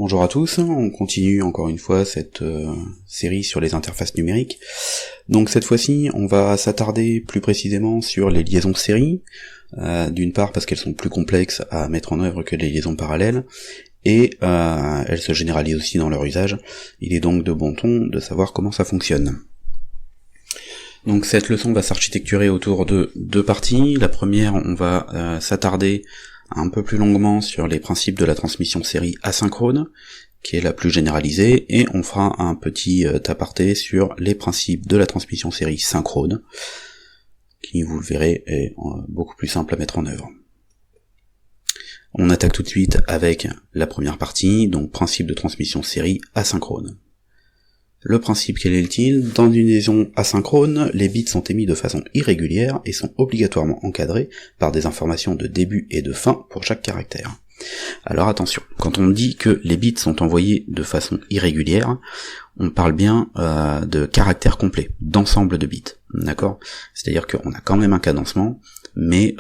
Bonjour à tous, on continue encore une fois cette série sur les interfaces numériques. Donc cette fois-ci, on va s'attarder plus précisément sur les liaisons série, d'une part parce qu'elles sont plus complexes à mettre en œuvre que les liaisons parallèles, et elles se généralisent aussi dans leur usage. Il est donc de bon ton de savoir comment ça fonctionne. Donc cette leçon va s'architecturer autour de deux parties. La première, on va s'attarder un peu plus longuement sur les principes de la transmission série asynchrone, qui est la plus généralisée, et on fera un petit aparté sur les principes de la transmission série synchrone, qui, vous le verrez, est beaucoup plus simple à mettre en œuvre. On attaque tout de suite avec la première partie, donc principe de transmission série asynchrone. Le principe, quel est-il ? Dans une liaison asynchrone, les bits sont émis de façon irrégulière et sont obligatoirement encadrés par des informations de début et de fin pour chaque caractère. Alors attention, quand on dit que les bits sont envoyés de façon irrégulière, on parle bien de caractères complets, d'ensemble de bits, d'accord ? C'est-à-dire qu'on a quand même un cadencement, mais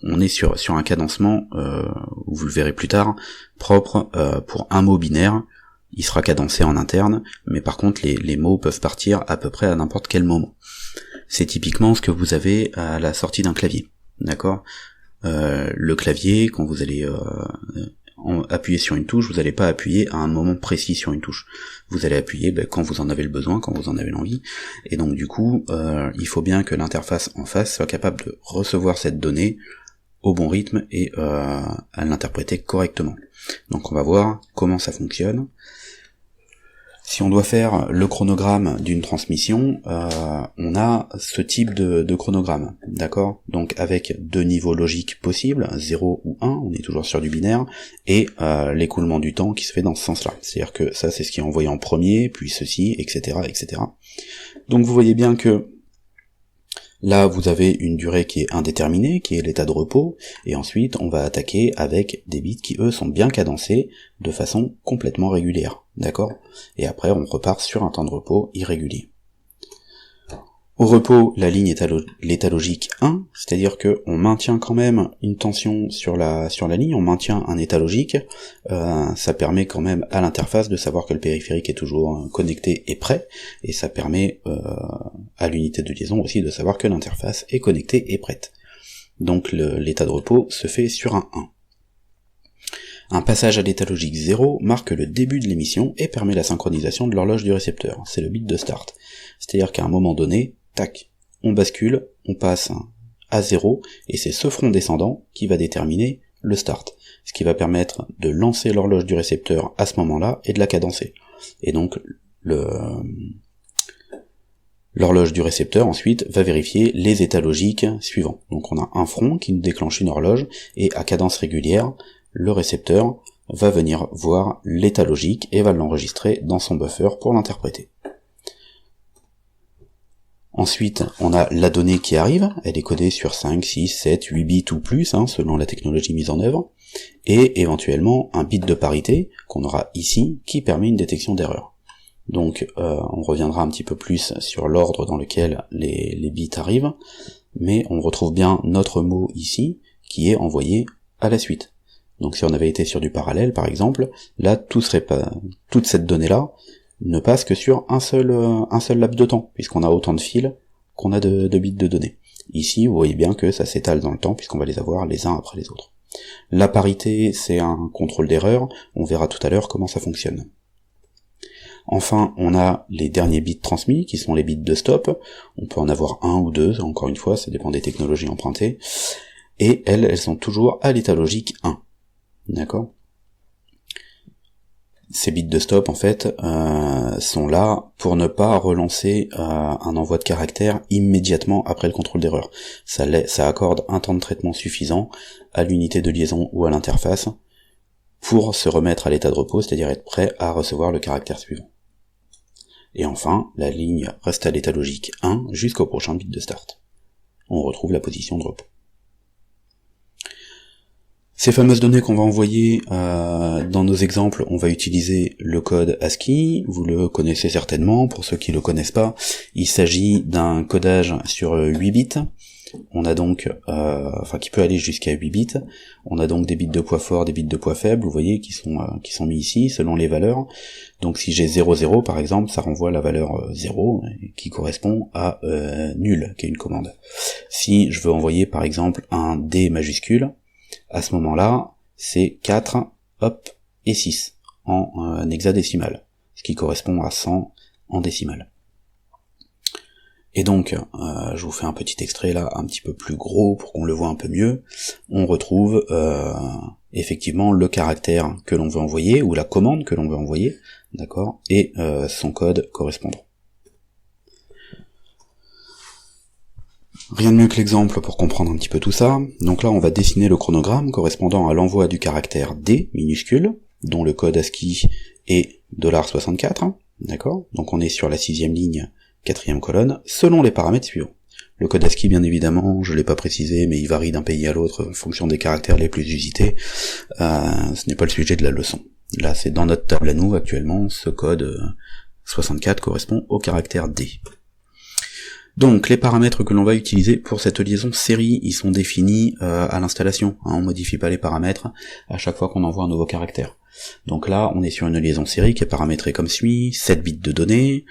on est sur un cadencement, vous le verrez plus tard, propre pour un mot binaire. Il sera cadencé en interne, mais par contre les mots peuvent partir à peu près à n'importe quel moment. C'est typiquement ce que vous avez à la sortie d'un clavier, d'accord ? Le clavier, quand vous allez appuyer sur une touche, vous n'allez pas appuyer à un moment précis sur une touche. Vous allez appuyer quand vous en avez le besoin, quand vous en avez l'envie, et donc du coup, il faut bien que l'interface en face soit capable de recevoir cette donnée au bon rythme et à l'interpréter correctement. Donc on va voir comment ça fonctionne. Si on doit faire le chronogramme d'une transmission, on a ce type de chronogramme, d'accord ? Donc avec deux niveaux logiques possibles, 0 ou 1, on est toujours sur du binaire, et l'écoulement du temps qui se fait dans ce sens-là. C'est-à-dire que ça, c'est ce qui est envoyé en premier, puis ceci, etc., etc. Donc vous voyez bien que là, vous avez une durée qui est indéterminée, qui est l'état de repos, et ensuite, on va attaquer avec des bits qui, eux, sont bien cadencés de façon complètement régulière, d'accord ? Et après, on repart sur un temps de repos irrégulier. Au repos, la ligne est à l'état logique 1, c'est-à-dire que on maintient quand même une tension sur la ligne, on maintient un état logique, ça permet quand même à l'interface de savoir que le périphérique est toujours connecté et prêt, et ça permet à l'unité de liaison aussi de savoir que l'interface est connectée et prête. Donc l'état de repos se fait sur un 1. Un passage à l'état logique 0 marque le début de l'émission et permet la synchronisation de l'horloge du récepteur, c'est le bit de start. C'est-à-dire qu'à un moment donné, tac, on bascule, on passe à 0, et c'est ce front descendant qui va déterminer le start, ce qui va permettre de lancer l'horloge du récepteur à ce moment-là et de la cadencer. Et donc l'horloge du récepteur ensuite va vérifier les états logiques suivants. Donc on a un front qui nous déclenche une horloge, et à cadence régulière, le récepteur va venir voir l'état logique et va l'enregistrer dans son buffer pour l'interpréter. Ensuite, on a la donnée qui arrive, elle est codée sur 5, 6, 7, 8 bits ou plus, selon la technologie mise en œuvre, et éventuellement un bit de parité, qu'on aura ici, qui permet une détection d'erreur. Donc on reviendra un petit peu plus sur l'ordre dans lequel les bits arrivent, mais on retrouve bien notre mot ici, qui est envoyé à la suite. Donc si on avait été sur du parallèle, par exemple, là, toute cette donnée-là ne passe que sur un seul laps de temps, puisqu'on a autant de fils qu'on a de bits de données. Ici, vous voyez bien que ça s'étale dans le temps, puisqu'on va les avoir les uns après les autres. La parité, c'est un contrôle d'erreur, on verra tout à l'heure comment ça fonctionne. Enfin, on a les derniers bits transmis, qui sont les bits de stop. On peut en avoir un ou deux, encore une fois, ça dépend des technologies empruntées. Et elles sont toujours à l'état logique 1. D'accord ? Ces bits de stop, en fait, sont là pour ne pas relancer un envoi de caractère immédiatement après le contrôle d'erreur. Ça accorde un temps de traitement suffisant à l'unité de liaison ou à l'interface pour se remettre à l'état de repos, c'est-à-dire être prêt à recevoir le caractère suivant. Et enfin, la ligne reste à l'état logique 1 jusqu'au prochain bit de start. On retrouve la position de repos. Ces fameuses données qu'on va envoyer dans nos exemples, on va utiliser le code ASCII, vous le connaissez certainement, pour ceux qui le connaissent pas, il s'agit d'un codage sur 8 bits, On a donc, qui peut aller jusqu'à 8 bits. On a donc des bits de poids fort, des bits de poids faible, vous voyez, qui sont mis ici, selon les valeurs. Donc si j'ai 0,0 par exemple, ça renvoie la valeur 0, qui correspond à nul, qui est une commande. Si je veux envoyer par exemple un D majuscule, à ce moment-là, c'est 4, hop, et 6, en hexadécimal, ce qui correspond à 100 en décimale. Et donc, je vous fais un petit extrait là, un petit peu plus gros pour qu'on le voit un peu mieux. On retrouve effectivement le caractère que l'on veut envoyer, ou la commande que l'on veut envoyer, d'accord, et son code correspondant. Rien de mieux que l'exemple pour comprendre un petit peu tout ça. Donc là, on va dessiner le chronogramme correspondant à l'envoi du caractère D minuscule, dont le code ASCII est $64, d'accord. Donc on est sur la 6e ligne, 4e colonne, selon les paramètres suivants. Le code ASCII, bien évidemment, je l'ai pas précisé, mais il varie d'un pays à l'autre en fonction des caractères les plus usités. Ce n'est pas le sujet de la leçon. Là, c'est dans notre table à nous, actuellement, ce code 64 correspond au caractère D. Donc, les paramètres que l'on va utiliser pour cette liaison série, ils sont définis à l'installation. On modifie pas les paramètres à chaque fois qu'on envoie un nouveau caractère. Donc là, on est sur une liaison série qui est paramétrée comme suit, 7 bits de données,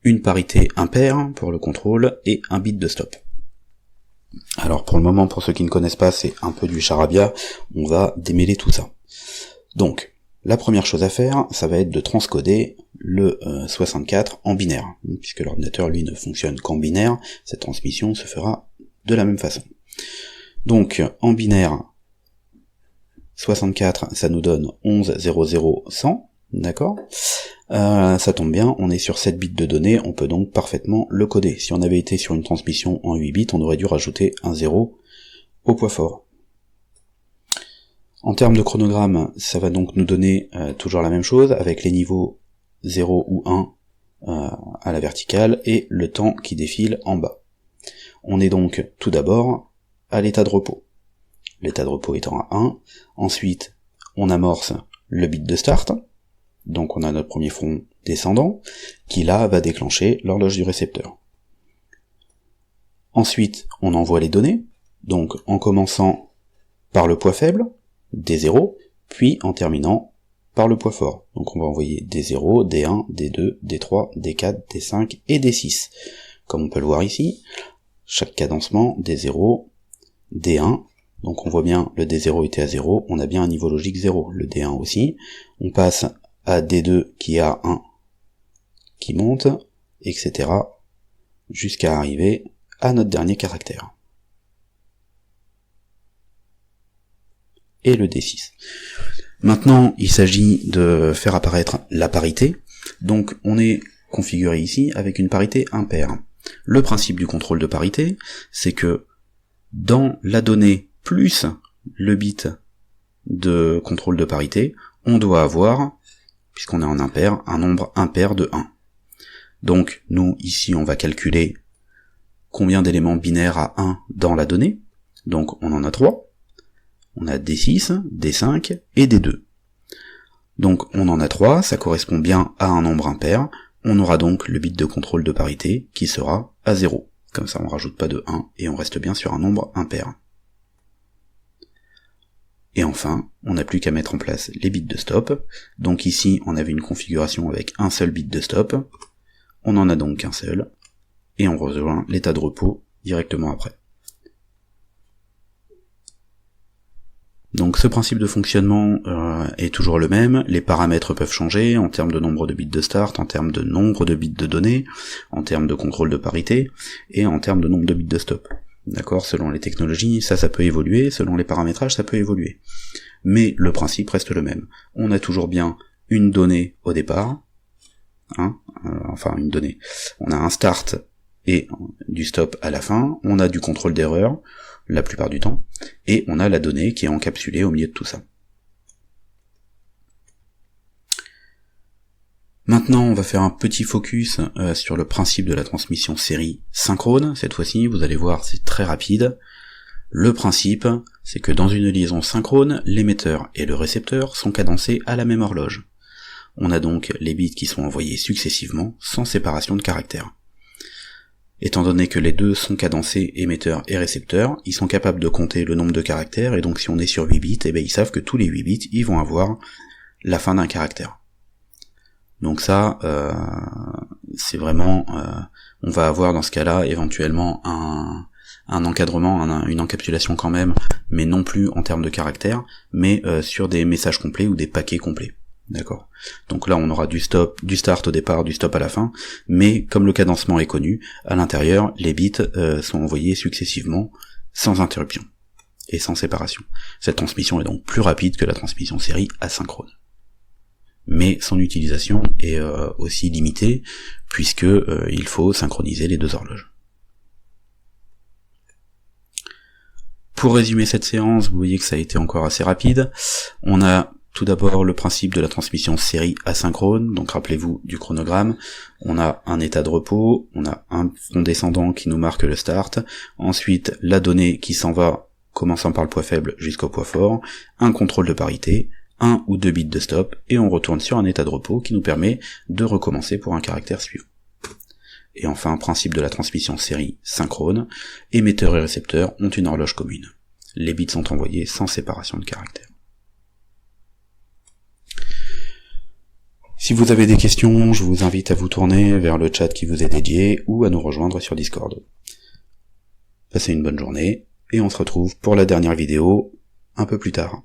une parité impair pour le contrôle et un bit de stop. Alors pour le moment, pour ceux qui ne connaissent pas, c'est un peu du charabia, on va démêler tout ça. Donc, la première chose à faire, ça va être de transcoder le 64 en binaire. Puisque l'ordinateur, lui, ne fonctionne qu'en binaire, cette transmission se fera de la même façon. Donc, en binaire, 64, ça nous donne 11000100, d'accord. Ça tombe bien, on est sur 7 bits de données, on peut donc parfaitement le coder. Si on avait été sur une transmission en 8 bits, on aurait dû rajouter un 0 au poids fort. En termes de chronogramme, ça va donc nous donner toujours la même chose, avec les niveaux 0 ou 1 à la verticale, et le temps qui défile en bas. On est donc tout d'abord à l'état de repos. L'état de repos étant à 1, ensuite on amorce le bit de start, donc on a notre premier front descendant, qui là va déclencher l'horloge du récepteur. Ensuite, on envoie les données, donc en commençant par le poids faible, D0, puis en terminant par le poids fort. Donc on va envoyer D0, D1, D2, D3, D4, D5 et D6. Comme on peut le voir ici, chaque cadencement, D0, D1, donc on voit bien le D0 était à 0, on a bien un niveau logique 0, le D1 aussi, on passe à D2 qui est à 1, qui monte, etc. jusqu'à arriver à notre dernier caractère. Et le D6. Maintenant, il s'agit de faire apparaître la parité, donc on est configuré ici avec une parité impair. Le principe du contrôle de parité, c'est que dans la donnée plus le bit de contrôle de parité, on doit avoir, puisqu'on est en impair, un nombre impair de 1. Donc, nous, ici, on va calculer combien d'éléments binaires à 1 dans la donnée. Donc, on en a 3. On a D6, D5 et D2. Donc, on en a 3, ça correspond bien à un nombre impair. On aura donc le bit de contrôle de parité qui sera à 0. Comme ça, on rajoute pas de 1 et on reste bien sur un nombre impair. Et enfin, on n'a plus qu'à mettre en place les bits de stop. Donc ici, on avait une configuration avec un seul bit de stop. On en a donc qu'un seul. Et on rejoint l'état de repos directement après. Donc ce principe de fonctionnement est toujours le même. Les paramètres peuvent changer en termes de nombre de bits de start, en termes de nombre de bits de données, en termes de contrôle de parité, et en termes de nombre de bits de stop. D'accord, selon les technologies, ça peut évoluer, selon les paramétrages, ça peut évoluer. Mais le principe reste le même. On a toujours bien une donnée au départ, une donnée. On a un start et du stop à la fin, on a du contrôle d'erreur, la plupart du temps, et on a la donnée qui est encapsulée au milieu de tout ça. Maintenant, on va faire un petit focus sur le principe de la transmission série synchrone. Cette fois-ci, vous allez voir, c'est très rapide. Le principe, c'est que dans une liaison synchrone, l'émetteur et le récepteur sont cadencés à la même horloge. On a donc les bits qui sont envoyés successivement, sans séparation de caractères. Étant donné que les deux sont cadencés, émetteurs et récepteurs, ils sont capables de compter le nombre de caractères, et donc si on est sur 8 bits, ils savent que tous les 8 bits, ils vont avoir la fin d'un caractère. Donc ça, c'est vraiment... on va avoir dans ce cas-là éventuellement un encadrement, une encapsulation quand même, mais non plus en termes de caractères, mais sur des messages complets ou des paquets complets. D'accord. Donc là on aura du start au départ, du stop à la fin, mais comme le cadencement est connu, à l'intérieur, les bits sont envoyés successivement, sans interruption, et sans séparation. Cette transmission est donc plus rapide que la transmission série asynchrone. Mais son utilisation est aussi limitée, puisque il faut synchroniser les deux horloges. Pour résumer cette séance, vous voyez que ça a été encore assez rapide. On a tout d'abord le principe de la transmission série asynchrone, donc rappelez-vous du chronogramme. On a un état de repos, on a un front descendant qui nous marque le start, ensuite la donnée qui s'en va, commençant par le poids faible jusqu'au poids fort, un contrôle de parité, 1 ou 2 bits de stop, et on retourne sur un état de repos qui nous permet de recommencer pour un caractère suivant. Et enfin, principe de la transmission série synchrone, émetteur et récepteur ont une horloge commune. Les bits sont envoyés sans séparation de caractères. Si vous avez des questions, je vous invite à vous tourner vers le chat qui vous est dédié ou à nous rejoindre sur Discord. Passez une bonne journée, et on se retrouve pour la dernière vidéo un peu plus tard.